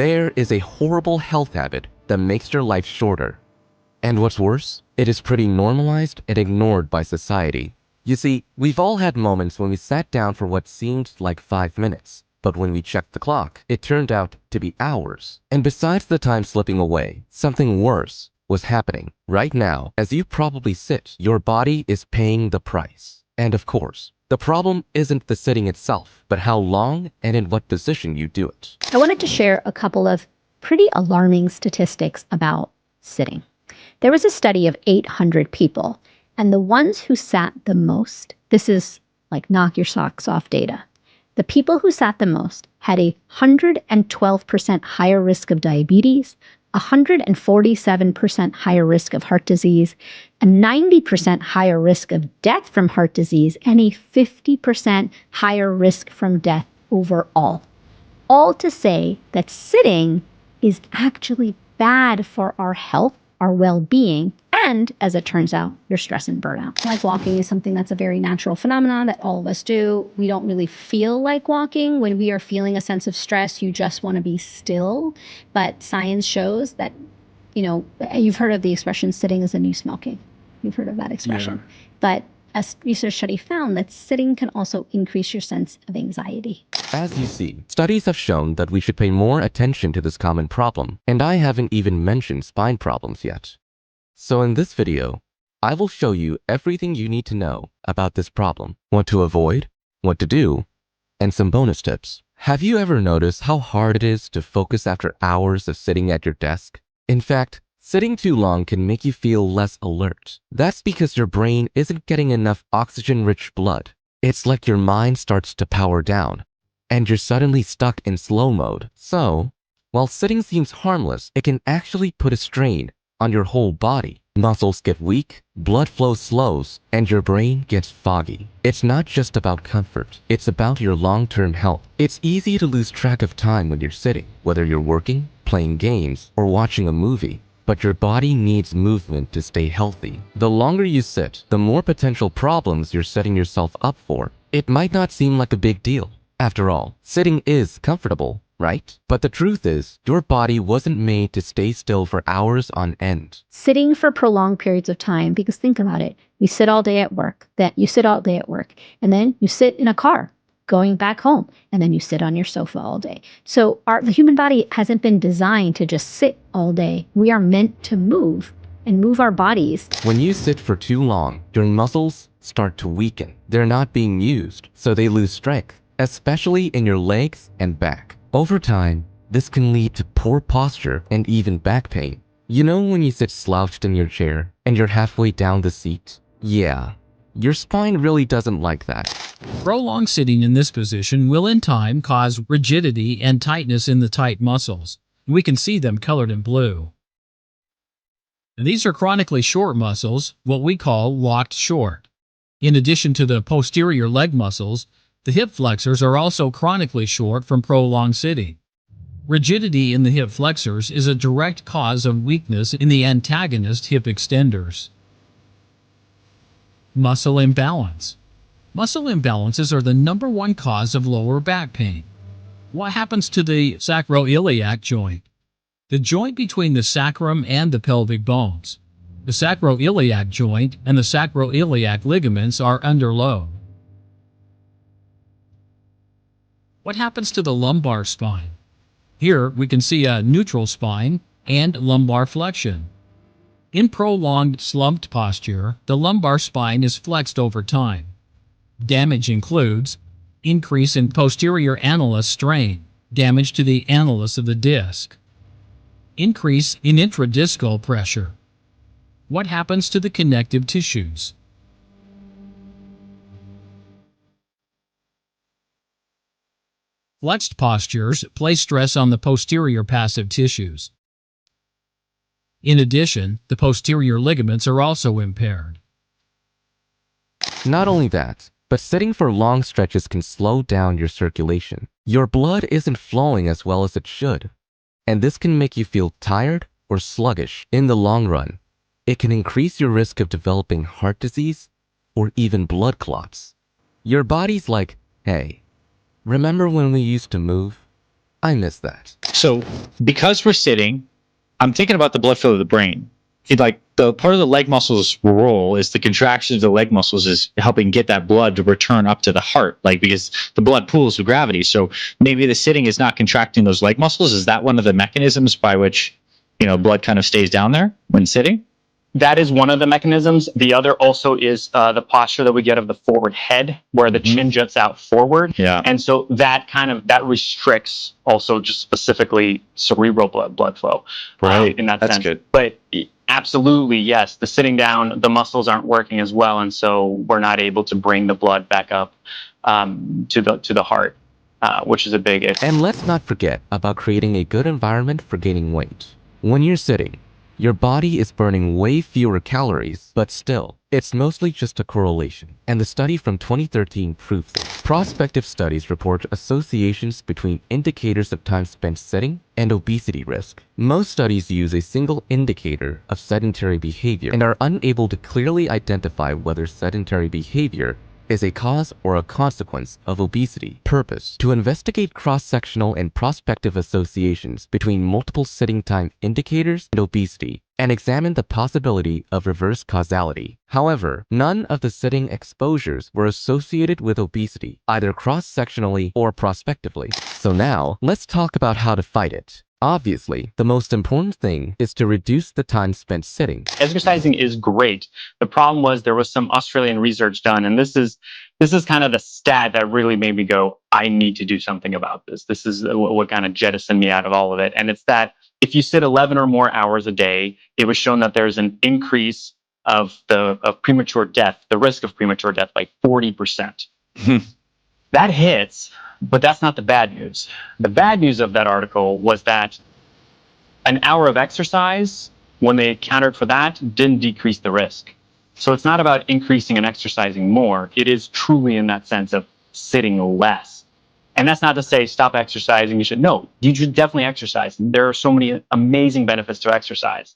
there is a horrible health habit that makes your life shorter. And what's worse, it is pretty normalized and ignored by society. You see, we've all had moments when we sat down for what seemed like 5 minutes, but when we checked the clock, it turned out to be hours. And besides the time slipping away, something worse was happening. Right now, as you probably sit, your body is paying the price. And of course, the problem isn't the sitting itself, but how long and in what position you do it. I wanted to share a couple of pretty alarming statistics about sitting. There was a study of 800 people, and the ones who sat the most, this is like knock your socks off data. The people who sat the most had a 112% higher risk of diabetes, 147% higher risk of heart disease, a 90% higher risk of death from heart disease, and a 50% higher risk from death overall. All to say that sitting is actually bad for our health, our well-being, and, as it turns out, your stress and burnout. Like walking is something that's a very natural phenomenon that all of us do. We don't really feel like walking. When we are feeling a sense of stress, you just want to be still. But science shows that, you've heard of the expression, sitting is the new smoking. You've heard of that expression. Yeah. But a research study found that sitting can also increase your sense of anxiety. As you see, studies have shown that we should pay more attention to this common problem, and I haven't even mentioned spine problems yet. So in this video, I will show you everything you need to know about this problem, what to avoid, what to do, and some bonus tips. Have you ever noticed how hard it is to focus after hours of sitting at your desk? In fact, sitting too long can make you feel less alert. That's because your brain isn't getting enough oxygen-rich blood. It's like your mind starts to power down, and you're suddenly stuck in slow mode. So, while sitting seems harmless, it can actually put a strain on your whole body. Muscles get weak, blood flow slows, and your brain gets foggy. It's not just about comfort, it's about your long-term health. It's easy to lose track of time when you're sitting, whether you're working, playing games, or watching a movie. But your body needs movement to stay healthy. The longer you sit, the more potential problems you're setting yourself up for. It might not seem like a big deal. After all, sitting is comfortable, right? But the truth is, your body wasn't made to stay still for hours on end. Sitting for prolonged periods of time, because think about it, you sit all day at work, and then you sit in a car going back home, and then you sit on your sofa all day. So the human body hasn't been designed to just sit all day. We are meant to move and move our bodies. When you sit for too long, your muscles start to weaken. They're not being used, so they lose strength, especially in your legs and back. Over time, this can lead to poor posture and even back pain. You know when you sit slouched in your chair and you're halfway down the seat? Yeah, your spine really doesn't like that. Prolonged sitting in this position will in time cause rigidity and tightness in the tight muscles. We can see them colored in blue. These are chronically short muscles, what we call locked short. In addition to the posterior leg muscles, the hip flexors are also chronically short from prolonged sitting. Rigidity in the hip flexors is a direct cause of weakness in the antagonist hip extenders. Muscle imbalance. Muscle imbalances are the #1 cause of lower back pain. What happens to the sacroiliac joint? The joint between the sacrum and the pelvic bones. The sacroiliac joint and the sacroiliac ligaments are under load. What happens to the lumbar spine? Here we can see a neutral spine and lumbar flexion. In prolonged slumped posture, the lumbar spine is flexed over time. Damage includes increase in posterior annulus strain, damage to the annulus of the disc, increase in intradiscal pressure. What happens to the connective tissues? Flexed postures place stress on the posterior passive tissues. In addition, the posterior ligaments are also impaired. Not only that, but sitting for long stretches can slow down your circulation. Your blood isn't flowing as well as it should, and this can make you feel tired or sluggish. In the long run, it can increase your risk of developing heart disease or even blood clots. Your body's like, hey, remember when we used to move? I missed that. So because we're sitting, I'm thinking about the blood flow of the brain. Like the part of the leg muscles role is the contraction of the leg muscles is helping get that blood to return up to the heart, like because the blood pulls with gravity. So maybe the sitting is not contracting those leg muscles. Is that one of the mechanisms by which, blood kind of stays down there when sitting? That is one of the mechanisms. The other also is the posture that we get of the forward head, where the chin juts out forward. Yeah. And so that restricts also just specifically cerebral blood flow. Right. In that That's sense. good. But absolutely, yes, the sitting down, the muscles aren't working as well, and so we're not able to bring the blood back up to the heart, which is a big issue. And let's not forget about creating a good environment for gaining weight. When you're sitting, your body is burning way fewer calories, but still, it's mostly just a correlation. And the study from 2013 proves it. Prospective studies report associations between indicators of time spent sitting and obesity risk. Most studies use a single indicator of sedentary behavior and are unable to clearly identify whether sedentary behavior is a cause or a consequence of obesity. Purpose: to investigate cross-sectional and prospective associations between multiple sitting time indicators and obesity, and examine the possibility of reverse causality. However, none of the sitting exposures were associated with obesity, either cross-sectionally or prospectively. So now, let's talk about how to fight it. Obviously, the most important thing is to reduce the time spent sitting. Exercising is great. The problem was there was some Australian research done, and this is kind of the stat that really made me go, I need to do something about this. This is what kind of jettisoned me out of all of it. And it's that if you sit 11 or more hours a day, it was shown that there's an increase of premature death, the risk of premature death by 40%. That hits, but that's not the bad news. The bad news of that article was that an hour of exercise, when they accounted for that, didn't decrease the risk. So it's not about increasing and exercising more. It is truly in that sense of sitting less. And that's not to say stop exercising. You should definitely exercise. There are so many amazing benefits to exercise.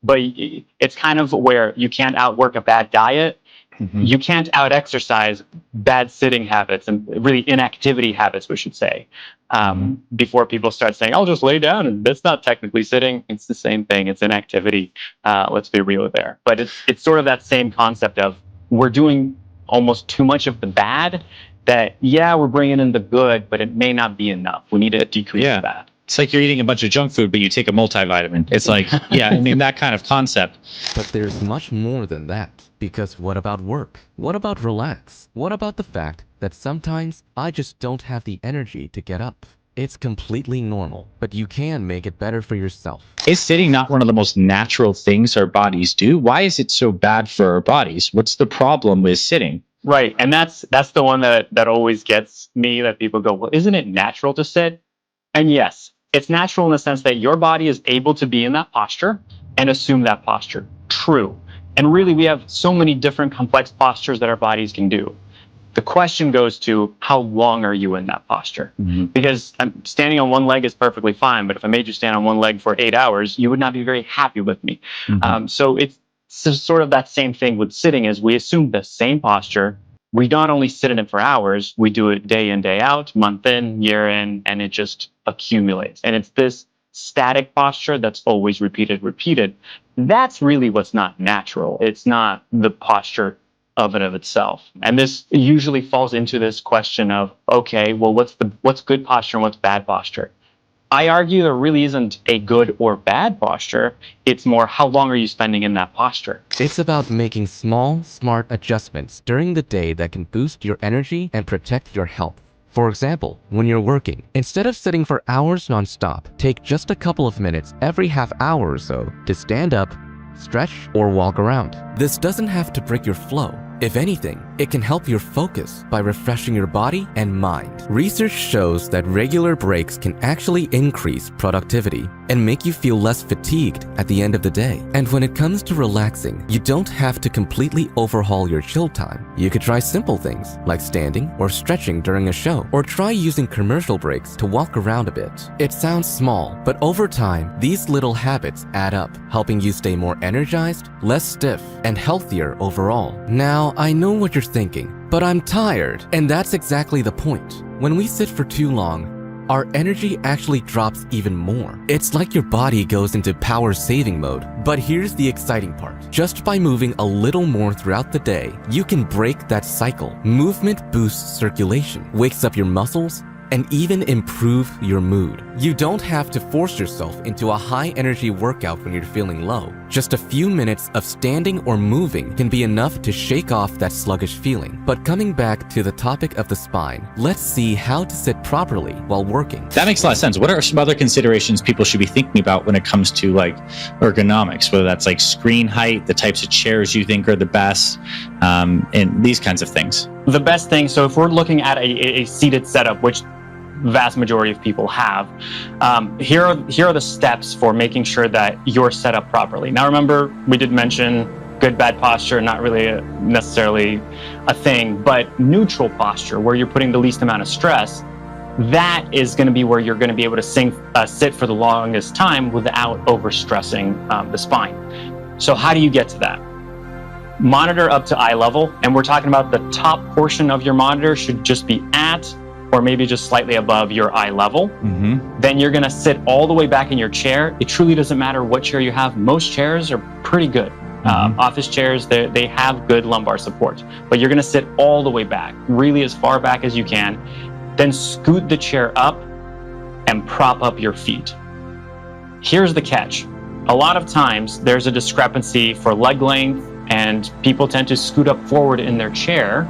But it's kind of where you can't outwork a bad diet. You can't out-exercise bad sitting habits and really inactivity habits, we should say, before people start saying, I'll just lay down. And that's not technically sitting. It's the same thing. It's inactivity. Let's be real there. But it's sort of that same concept of we're doing almost too much of the bad that, yeah, we're bringing in the good, but it may not be enough. We need to decrease the bad. It's like you're eating a bunch of junk food, but you take a multivitamin. It's like, yeah, I mean, that kind of concept. But there's much more than that. Because what about work? What about relax? What about the fact that sometimes I just don't have the energy to get up? It's completely normal, but you can make it better for yourself. Is sitting not one of the most natural things our bodies do? Why is it so bad for our bodies? What's the problem with sitting? Right. And that's the one that always gets me, that people go, well, isn't it natural to sit? And yes, it's natural in the sense that your body is able to be in that posture and assume that posture. True. And really, we have so many different complex postures that our bodies can do. The question goes to, how long are you in that posture? Because standing on one leg is perfectly fine, but if I made you stand on one leg for 8 hours, you would not be very happy with me. So it's sort of that same thing with sitting, is we assume the same posture. We not only sit in it for hours, we do it day in, day out, month in, year in, and it just accumulates. And it's this static posture that's always repeated. That's really what's not natural. It's not the posture of itself. And this usually falls into this question of, okay, well, what's good posture and what's bad posture? I argue there really isn't a good or bad posture. It's more, how long are you spending in that posture? It's about making small, smart adjustments during the day that can boost your energy and protect your health. For example, when you're working, instead of sitting for hours non-stop, take just a couple of minutes every half hour or so to stand up, stretch, or walk around. This doesn't have to break your flow. If anything, it can help your focus by refreshing your body and mind. Research shows that regular breaks can actually increase productivity and make you feel less fatigued at the end of the day. And when it comes to relaxing, you don't have to completely overhaul your chill time. You could try simple things like standing or stretching during a show, or try using commercial breaks to walk around a bit. It sounds small, but over time, these little habits add up, helping you stay more energized, less stiff, and healthier overall. Now, I know what you're thinking, but I'm tired. And that's exactly the point. When we sit for too long, our energy actually drops even more. It's like your body goes into power saving mode. But here's the exciting part. Just by moving a little more throughout the day, you can break that cycle. Movement boosts circulation, wakes up your muscles, and even improve your mood. You don't have to force yourself into a high energy workout when you're feeling low. Just a few minutes of standing or moving can be enough to shake off that sluggish feeling. But coming back to the topic of the spine, let's see how to sit properly while working. That makes a lot of sense. What are some other considerations people should be thinking about when it comes to like ergonomics, whether that's like screen height, the types of chairs you think are the best, and these kinds of things? The best thing, so if we're looking at a seated setup, which vast majority of people have, here are the steps for making sure that you're set up properly. Now remember, we did mention good, bad posture, not really necessarily a thing, but neutral posture, where you're putting the least amount of stress, that is going to be where you're going to be able to sit for the longest time without overstressing the spine. So how do you get to that? Monitor up to eye level, and we're talking about the top portion of your monitor should just be at or maybe just slightly above your eye level. Then you're gonna sit all the way back in your chair. It truly doesn't matter what chair you have. Most chairs are pretty good. Office chairs, they have good lumbar support, but you're gonna sit all the way back, really as far back as you can. Then scoot the chair up and prop up your feet. Here's the catch. A lot of times there's a discrepancy for leg length, and people tend to scoot up forward in their chair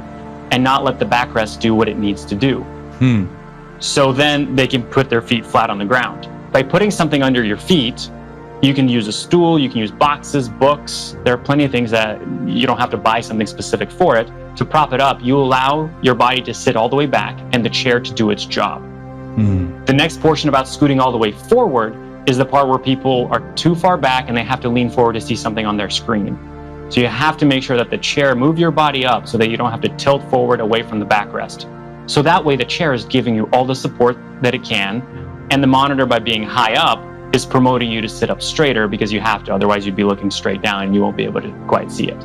and not let the backrest do what it needs to do. So then they can put their feet flat on the ground. By putting something under your feet, you can use a stool, you can use boxes, books. There are plenty of things that you don't have to buy something specific for it. To prop it up, you allow your body to sit all the way back and the chair to do its job. The next portion about scooting all the way forward is the part where people are too far back and they have to lean forward to see something on their screen. So you have to make sure that the chair, move your body up so that you don't have to tilt forward away from the backrest. So that way the chair is giving you all the support that it can, and the monitor, by being high up, is promoting you to sit up straighter because you have to, otherwise you'd be looking straight down and you won't be able to quite see it.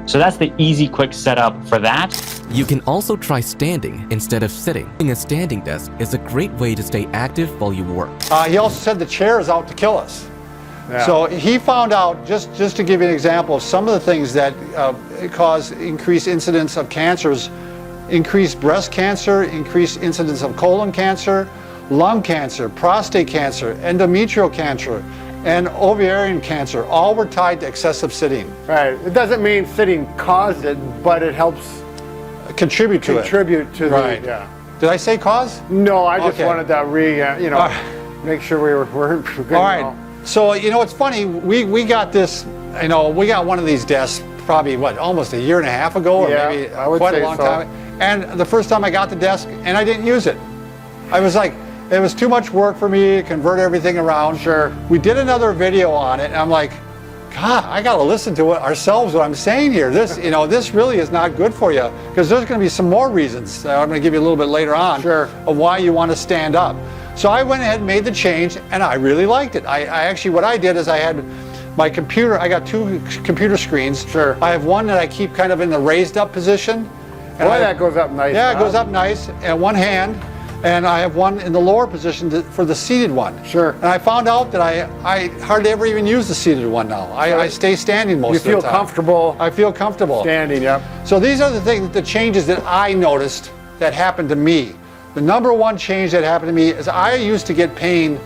So that's the easy, quick setup for that. You can also try standing instead of sitting. Having a standing desk is a great way to stay active while you work. He also said the chair is out to kill us. Yeah. So he found out, just to give you an example of some of the things that cause increased incidence of cancers: increased breast cancer, increased incidence of colon cancer, lung cancer, prostate cancer, endometrial cancer, and ovarian cancer. All were tied to excessive sitting. Right. It doesn't mean sitting caused it, but it helps Contribute to it. Right. the, yeah. Did I say cause? No, I just Okay. wanted to make sure we were good. All right. So, it's funny, we got this, we got one of these desks probably, almost a year and a half ago, or Yeah, maybe I would quite a say long so. time. And the first time I got the desk, and I didn't use it. I was like, it was too much work for me to convert everything around. Sure. We did another video on it, and I'm like, God, I got to listen to it ourselves, what I'm saying here. This, this really is not good for you, because there's going to be some more reasons that I'm going to give you a little bit later on of why you want to stand up. So I went ahead and made the change, and I really liked it. I actually, what I did is I had my computer, I got two computer screens. Sure. I have one that I keep kind of in the raised up position. Boy, that goes up nice. Yeah, now. it goes up nice, and one hand, and I have one in the lower position for the seated one. Sure. And I found out that I hardly ever even use the seated one now. I stay standing most of the time. You feel comfortable. I feel comfortable. Standing, yep. So these are the changes that I noticed that happened to me. The number one change that happened to me is I used to get pain,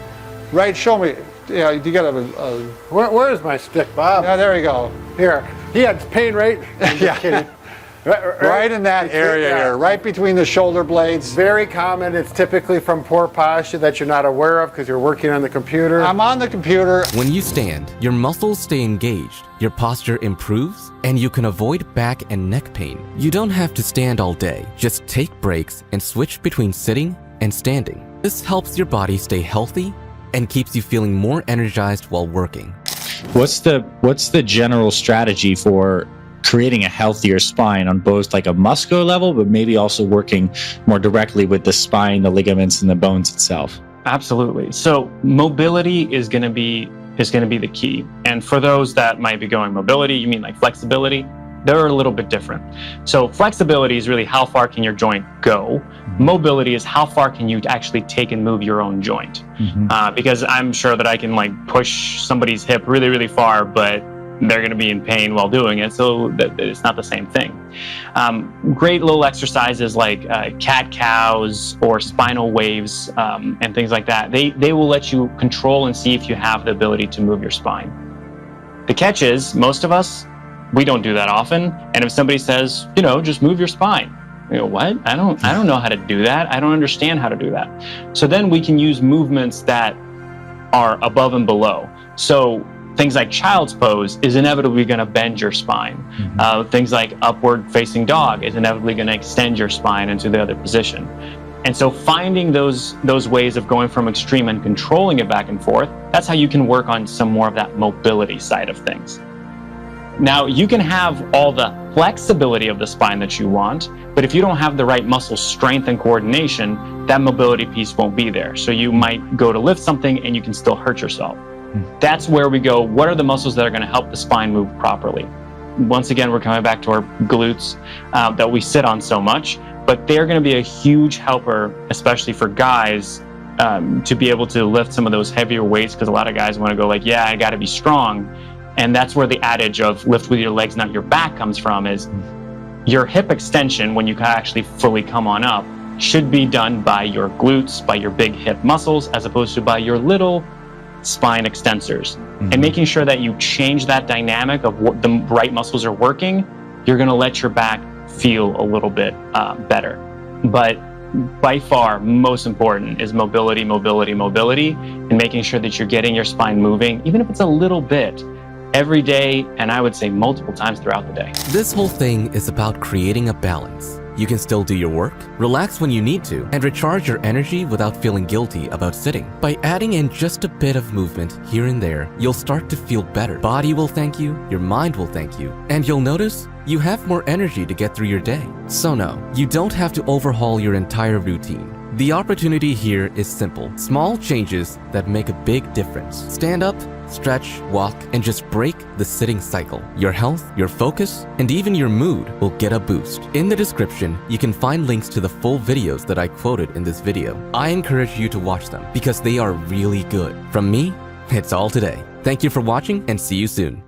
right, show me, you got a Where is my stick, Bob? yeah, there you go. Here. He had pain, right? I'm just kidding. Right in that area here, right between the shoulder blades. Very common. It's typically from poor posture that you're not aware of because you're working on the computer. I'm on the computer. When you stand, your muscles stay engaged, your posture improves, and you can avoid back and neck pain. You don't have to stand all day. Just take breaks and switch between sitting and standing. This helps your body stay healthy and keeps you feeling more energized while working. What's the general strategy for creating a healthier spine on both like a muscular level, but maybe also working more directly with the spine, the ligaments, and the bones itself? Absolutely. So mobility is going to be the key. And for those that might be going mobility, you mean like flexibility? they're a little bit different. So flexibility is really how far can your joint go. Mobility is how far can you actually take and move your own joint. Because I'm sure that I can like push somebody's hip really, really far, but they're going to be in pain while doing it. So it's not the same thing. Great little exercises like cat-cows or spinal waves and things like that. They will let you control and see if you have the ability to move your spine. The catch is, most of us, we don't do that often. And if somebody says, you know, just move your spine, you go, what? I don't know how to do that. I don't understand how to do that. So then we can use movements that are above and below. So things like child's pose is inevitably going to bend your spine. Things like upward facing dog is inevitably going to extend your spine into the other position. And so finding those ways of going from extreme and controlling it back and forth, that's how you can work on some more of that mobility side of things. Now, you can have all the flexibility of the spine that you want, but if you don't have the right muscle strength and coordination, that mobility piece won't be there. So you might go to lift something and you can still hurt yourself. That's where we go, what are the muscles that are going to help the spine move properly? Once again, we're coming back to our glutes that we sit on so much, but they're going to be a huge helper, especially for guys, to be able to lift some of those heavier weights, because a lot of guys want to go like, yeah, I got to be strong. And that's where the adage of lift with your legs, not your back comes from, is your hip extension, when you can actually fully come on up, should be done by your glutes, by your big hip muscles, as opposed to by your little spine extensors. And making sure that you change that dynamic of what the right muscles are working, you're going to let your back feel a little bit better. But by far, most important is mobility, mobility, mobility, and making sure that you're getting your spine moving, even if it's a little bit, every day, and I would say multiple times throughout the day. This whole thing is about creating a balance. You can still do your work, relax when you need to, and recharge your energy without feeling guilty about sitting. By adding in just a bit of movement here and there, you'll start to feel better. Body will thank you, your mind will thank you, and you'll notice you have more energy to get through your day. So no, you don't have to overhaul your entire routine. The opportunity here is simple. Small changes that make a big difference. Stand up, stretch, walk, and just break the sitting cycle. Your health, your focus, and even your mood will get a boost. In the description, you can find links to the full videos that I quoted in this video. I encourage you to watch them because they are really good. From me, it's all today. Thank you for watching and see you soon.